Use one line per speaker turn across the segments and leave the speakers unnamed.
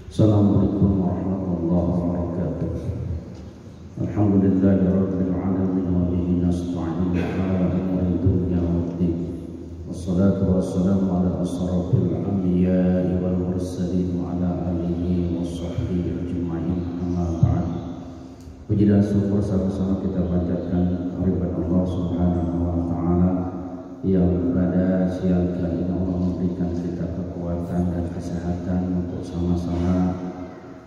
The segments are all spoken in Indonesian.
Assalamualaikum warahmatullahi wabarakatuh. Alhamdulillahirabbil alamin wa bihi nasta'in ala umuri dunya waddin. Wassalatu wassalamu ala asrafil anbiya'i wal mursalin wa ala alihi washabbihi ajma'in. Amma ba'd. Puji dan syukur sama-sama kita panjatkan kehadirat Allah Subhanahu wa taala yang pada siang kali ini Allah memberikan kita kekuatan dan kesehatan untuk sama-sama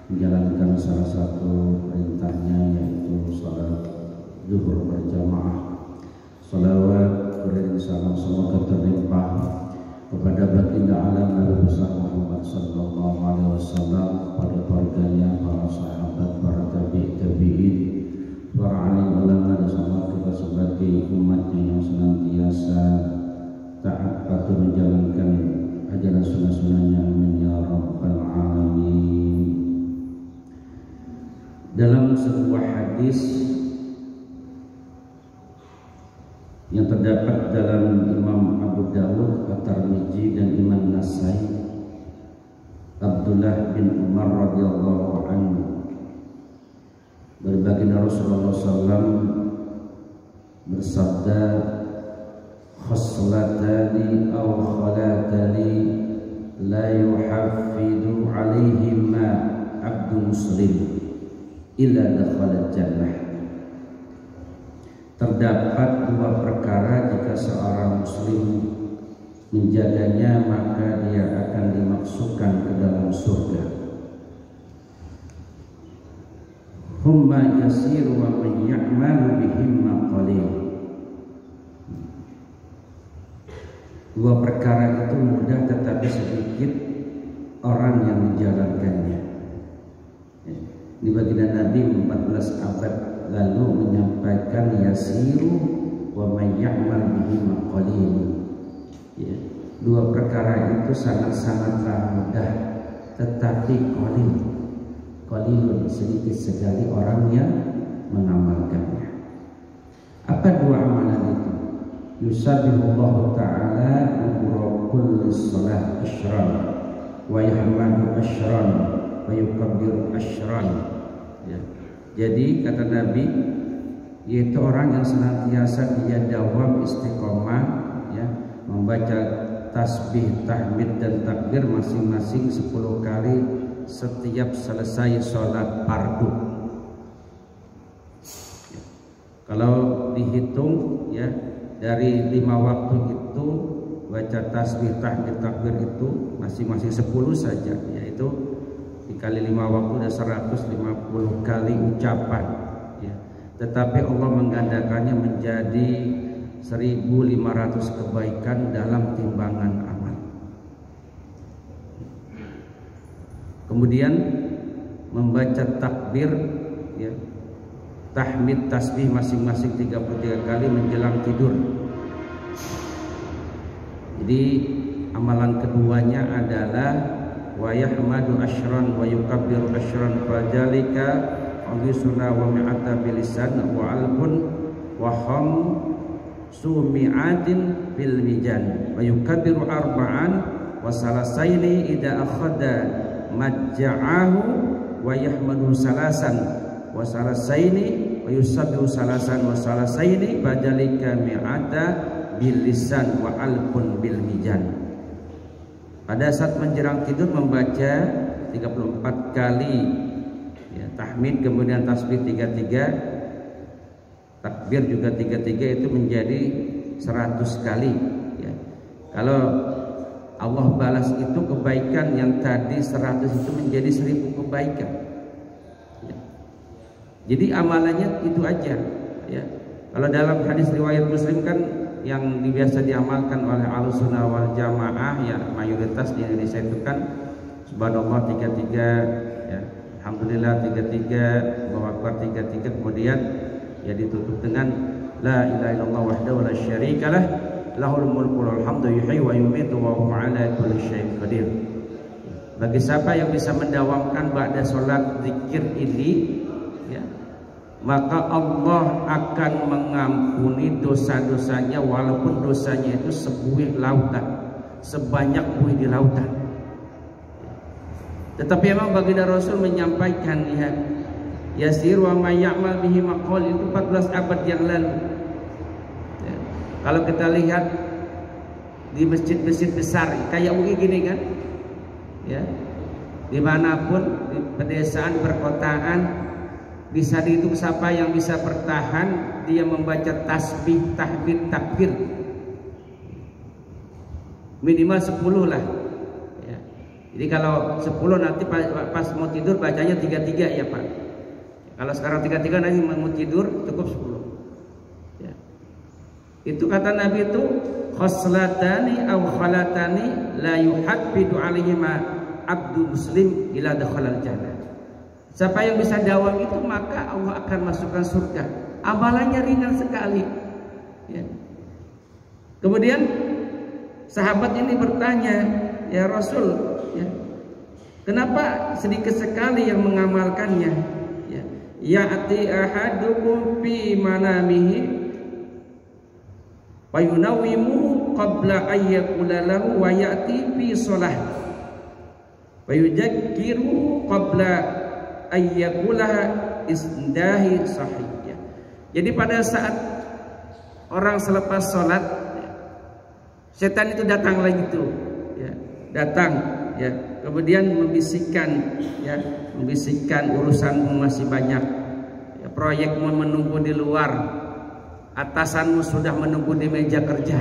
menjalankan salah satu perintahnya, yaitu salat zuhur berjamaah. Salawat beriring salam semoga terlimpah kepada baginda alam Nabi besar Muhammad sallallahu alaihi wasallam, pada keluarganya, para sahabat, para tabi'in, para alim ulama, dan sama kita sebagai umatnya yang senantiasa taat patuh menjalankan ajaran sunnah-sunnahnya, amin ya rabbal alamin. Dalam sebuah hadis yang terdapat dalam Imam Abu Dawud, At-Tirmidzi, dan Imam Nasai, Abdullah bin Umar radhiyallahu anhu, dari baginda Rasulullah SAW bersabda, khoslatani aw khalatani la yuhaffidu alaihima abdu muslim illa dakhala jannah. Terdapat dua perkara jika seorang muslim menjaganya maka dia akan dimasukkan ke dalam surga. Humma yasiru wa man ya'malu bihimma qalil. Dua perkara itu mudah tetapi sedikit orang yang menjalankannya. Di baginda Nabi 14 abad lalu menyampaikan yasiru wa may ya'mal bihimma qalil. Ya, dua perkara itu sangat-sangatlah mudah tetapi qalilun, sedikit sekali orang yang mengamalkannya. Apa dua amalan itu? Yusabbihullahu ta'ala dubura kulli shalah asyran wa yahmadu asyran wa yukabbiru asyran. Ya. Jadi kata Nabi, yaitu orang yang senantiasa dia dawam istiqomah, ya, membaca tasbih, tahmid, dan takbir masing-masing 10 kali setiap selesai sholat fardu. Ya. Kalau dihitung, ya, dari 5 waktu itu baca tasbih, tahmid, takbir itu masing-masing 10 saja, yaitu dikali 5 waktu ada 150 kali ucapan, ya. Tetapi Allah menggandakannya menjadi 1.500 kebaikan dalam timbangan amal. Kemudian membaca takbir, ya, tahmid, tasbih masing-masing 33 kali menjelang tidur. Jadi amalan keduanya adalah wa yahmadu asyran wa yukabbiru asyran fajalika abisuna wa mi'ata bilisan wa alfun wa kham sumi'atin bil mijan wa yukabbiru arba'an wa salasaini idza akhadha majja'ahu wa yahmadu salasan wa salasaini wa yusabbihu salasan wa salasaini fajalika mi'ata bil lisan wa alfun bil mijan. Pada saat menjelang tidur membaca 34 kali, ya, tahmid, kemudian tasbih 33, takbir juga 33, itu menjadi 100 kali, ya. Kalau Allah balas itu kebaikan yang tadi 100 itu menjadi 1000 kebaikan, ya. Jadi amalannya itu aja, ya. Kalau dalam hadis riwayat Muslim kan yang biasa diamalkan oleh Ahlussunnah wal Jamaah, ya, mayoritas di Indonesia itu kan subhanallah 33, ya, alhamdulillah 33, Allahu akbar 33, kemudian ya ditutup dengan la ilaha illallah wahdahu la syarikalah lahul mulku wal hamdu yuhyi wa yumiitu wa huwa ala kulli syai'in qadir. Bagi siapa yang bisa mendawamkan ba'da salat zikir ini, ya, maka Allah akan mengampuni dosa-dosanya walaupun dosanya itu sebuih lautan, sebanyak buih di lautan.
Tetapi memang baginda Rasul menyampaikan, ya, yasir wa may ya'mal bihi maqal, itu 14 abad yang lalu. Ya. Kalau kita lihat di masjid-masjid besar kayak UI gini kan, ya, dimanapun, di pedesaan, perkotaan, bisa dihitung siapa yang bisa bertahan dia membaca tasbih, tahmid, takbir minimal 10 lah. Ya. Jadi kalau 10 nanti pas mau tidur bacanya 33 ya Pak. Kalau sekarang 33 nanti mau tidur cukup 10. Ya. Itu kata Nabi itu khoslatani aw khalatani la yuhabbidu alaihima abdu muslim ila dakhalal jannah. Siapa yang bisa dawam itu maka Allah akan masukkan surga. Amalannya ringan sekali. Ya. Kemudian sahabat ini bertanya, ya Rasul, ya, kenapa sedikit sekali yang mengamalkannya? Ya, ya'ti ahadukum fi manamihi wa yunawwimu qabla ayyakula lahu wa ya'ti fi shalah wa yudzakiru qabla ayyakula isdahi sahih. Jadi pada saat orang selepas sholat, setan itu datang lagi tuh, ya, datang, ya, kemudian membisikkan, ya, membisikkan urusanmu masih banyak, ya, proyekmu menunggu di luar, atasanmu sudah menunggu di meja kerja,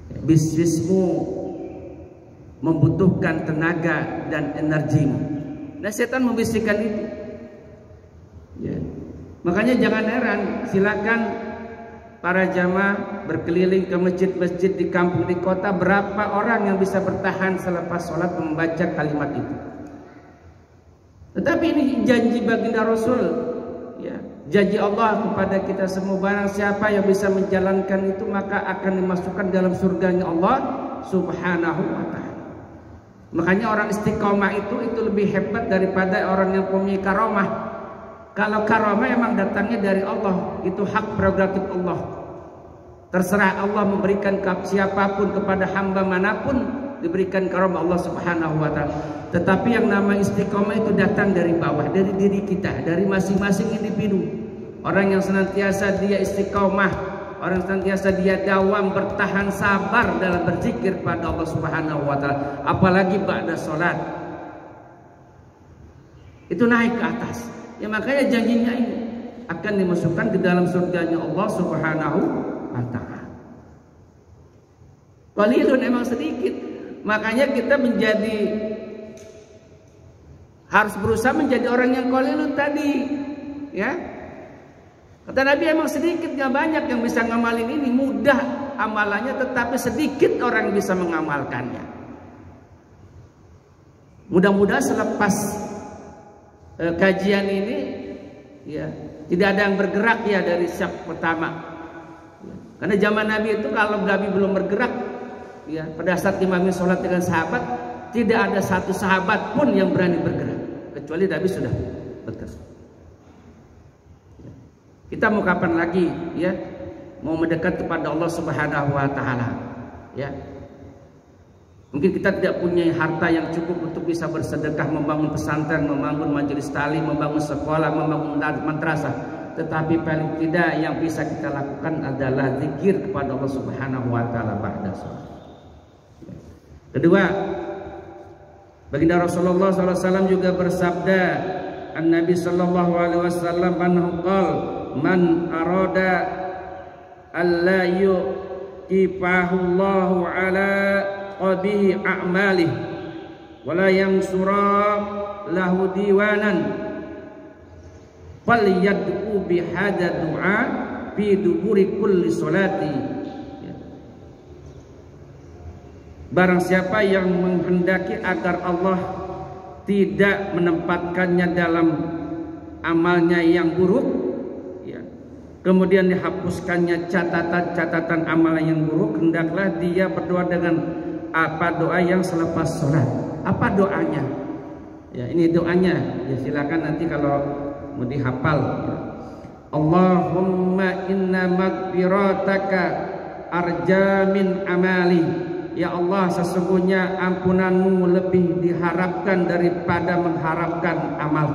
ya, bisnismu membutuhkan tenaga dan energimu. Nah, setan membisikkan itu, ya. Makanya jangan heran, silakan para jamaah berkeliling ke masjid-masjid di kampung, di kota, berapa orang yang bisa bertahan selepas sholat membaca kalimat itu. Tetapi ini janji baginda Rasul, ya, janji Allah kepada kita semua, barang siapa yang bisa menjalankan itu maka akan dimasukkan dalam surganya Allah Subhanahu wa ta'ala. Makanya orang istiqomah itu lebih hebat daripada orang yang punya karomah. Kalau karomah emang datangnya dari Allah, itu hak prerogatif Allah. Terserah Allah memberikan siapapun kepada hamba manapun, diberikan karomah Allah Subhanahu wa ta'ala. Tetapi yang nama istiqomah itu datang dari bawah, dari diri kita, dari masing-masing individu. Orang yang senantiasa dia istiqomah, orang yang senantiasa dia dawam, bertahan sabar dalam berzikir pada Allah Subhanahu wa ta'ala, apalagi ba'da sholat, itu naik ke atas. Ya, makanya janjinya ini akan dimasukkan ke dalam surganya Allah Subhanahu wa ta'ala. Qalilun, emang sedikit. Makanya kita harus berusaha menjadi orang yang qalilun tadi, ya. Kata Nabi emang sedikit, gak banyak yang bisa ngamalin ini. Mudah amalannya tetapi sedikit orang yang bisa mengamalkannya. Mudah-mudahan selepas kajian ini, ya, tidak ada yang bergerak, ya, dari syaf pertama, ya. Karena zaman Nabi itu kalau Nabi belum bergerak, ya, pada saat imamnya sholat dengan sahabat, tidak ada satu sahabat pun yang berani bergerak kecuali Nabi sudah bergerak. Ya. Kita mau kapan lagi, ya, mau mendekat kepada Allah Subhanahu wa ta'ala, ya. Mungkin kita tidak punya harta yang cukup untuk bisa bersedekah, membangun pesantren, membangun majelis ta'lim, membangun sekolah, membangun madrasah. Tetapi paling tidak yang bisa kita lakukan adalah zikir kepada Allah Subhanahu wa ta'ala ba'da sholat. Kedua, baginda Rasulullah SAW juga bersabda, An-Nabi sallallahu alaihi wasallam anhu qala, man arada alla yuqifahu Allahu ala qabihi a'malih wala yansura lahu diwanan falyad'u bihadza du'a fi duburi kulli salati. Barang siapa yang menghendaki agar Allah tidak menempatkannya dalam amalnya yang buruk, ya, kemudian dihapuskannya catatan-catatan amalan yang buruk, hendaklah dia berdoa dengan apa doa yang selepas sholat. Apa doanya? Ya, ini doanya. Ya, silakan nanti kalau mau dihafal. Ya. Allahumma inna maghfirataka arja min amali ya Allah, sesungguhnya ampunanmu lebih diharapkan daripada mengharapkan amal.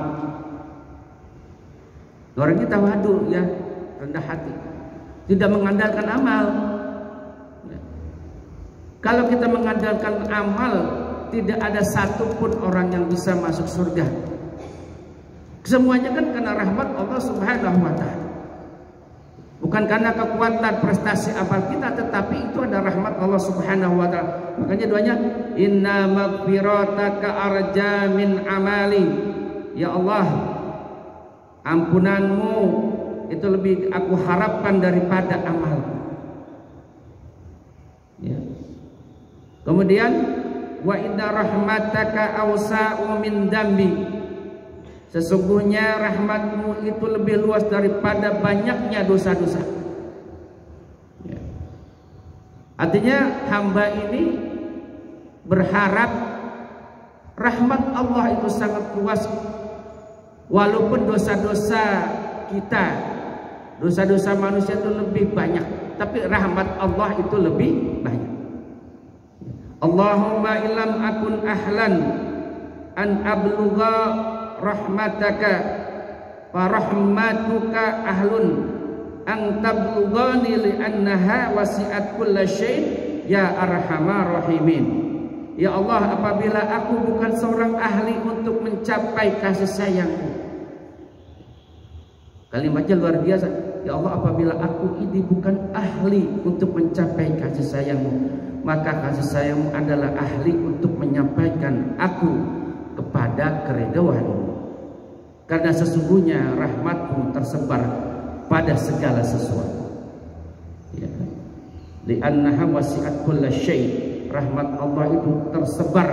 Orang kita wadu ya, rendah hati, tidak mengandalkan amal. Kalau kita mengandalkan amal, tidak ada satupun orang yang bisa masuk surga. Semuanya kan karena rahmat Allah Subhanahu wa Ta'ala. Bukan karena kekuatan prestasi amal kita, tetapi itu ada rahmat Allah Subhanahu wa Ta'ala. Makanya doanya, inna maghfirataka arja min amali. Ya Allah, ampunanmu itu lebih aku harapkan daripada amalku. Ya. Kemudian, wa inna rahmataka awsa'u min dambi. Sesungguhnya rahmatmu itu lebih luas daripada banyaknya dosa-dosa. Ya. Artinya hamba ini berharap rahmat Allah itu sangat luas. Walaupun dosa-dosa kita, dosa-dosa manusia itu lebih banyak, tapi rahmat Allah itu lebih banyak. Allahumma illam akun ahlan an ablugha rahmataka wa rahmatuka ahlun an tablughani li annaha wasi'at kulla syai' ya arhamar rahimin. Ya Allah, apabila aku bukan seorang ahli untuk mencapai kasih sayangmu. Kalimatnya luar biasa. Ya Allah, apabila aku ini bukan ahli untuk mencapai kasih sayangmu, maka kasih sayangmu adalah ahli untuk menyampaikan aku kepada keridhaanmu. Karena sesungguhnya rahmatmu tersebar pada segala sesuatu. Ya. Li'annaha wasi'at kulla syai'. Rahmat Allah itu tersebar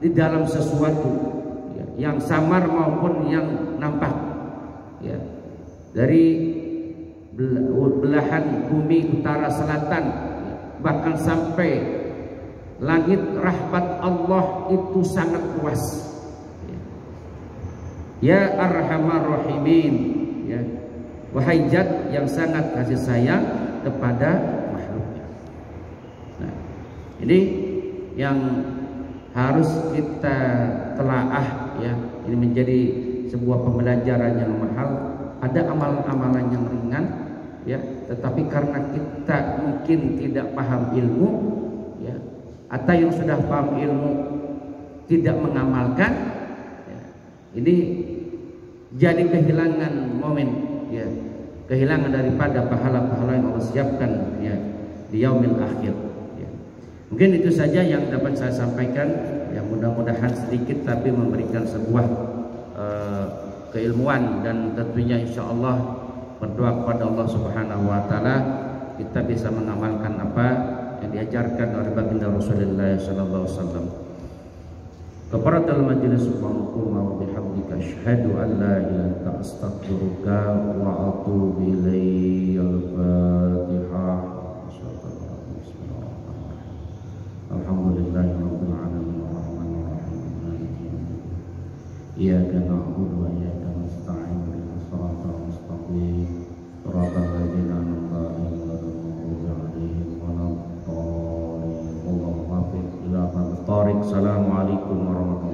di dalam sesuatu, ya, yang samar maupun yang nampak. Ya. Dari belahan bumi utara selatan, ya, bahkan sampai langit, rahmat Allah itu sangat luas. Ya arhamar rahimin, ya, wahai Zat yang sangat kasih sayang kepada makhluknya. Nah, ini yang harus kita telaah, ya. Ini menjadi sebuah pembelajaran yang mahal. Ada amalan-amalan yang ringan, ya, tetapi karena kita mungkin tidak paham ilmu, ya, atau yang sudah paham ilmu tidak mengamalkan, ya, ini jadi kehilangan momen, ya, kehilangan daripada pahala-pahala yang Allah siapkan, ya, di yaumil akhir, ya. Mungkin itu saja yang dapat saya sampaikan, ya, mudah-mudahan sedikit tapi memberikan sebuah keilmuan, dan tentunya insya Allah berdoa kepada Allah Subhanahu wa Ta'ala kita bisa mengamalkan apa yang diajarkan oleh baginda Rasulullah sallallahu alaihi wasallam. Kafaratul majlis subhanakum wa bihamdika asyhadu an la ilaha illa anta astaghfiruka wa atubu ilaika. Al-Fatihah. Alhamdulillahirabbil alamin arrahmanir rahim. Iyyaka na'budu wa iyyaka nasta'in. Ihdinas siratal mustaqim. Shiratal ladzina an'amta 'alaihim ghairil maghdubi 'alaihim waladdallin. Assalamualaikum warahmatullahi wabarakatuh.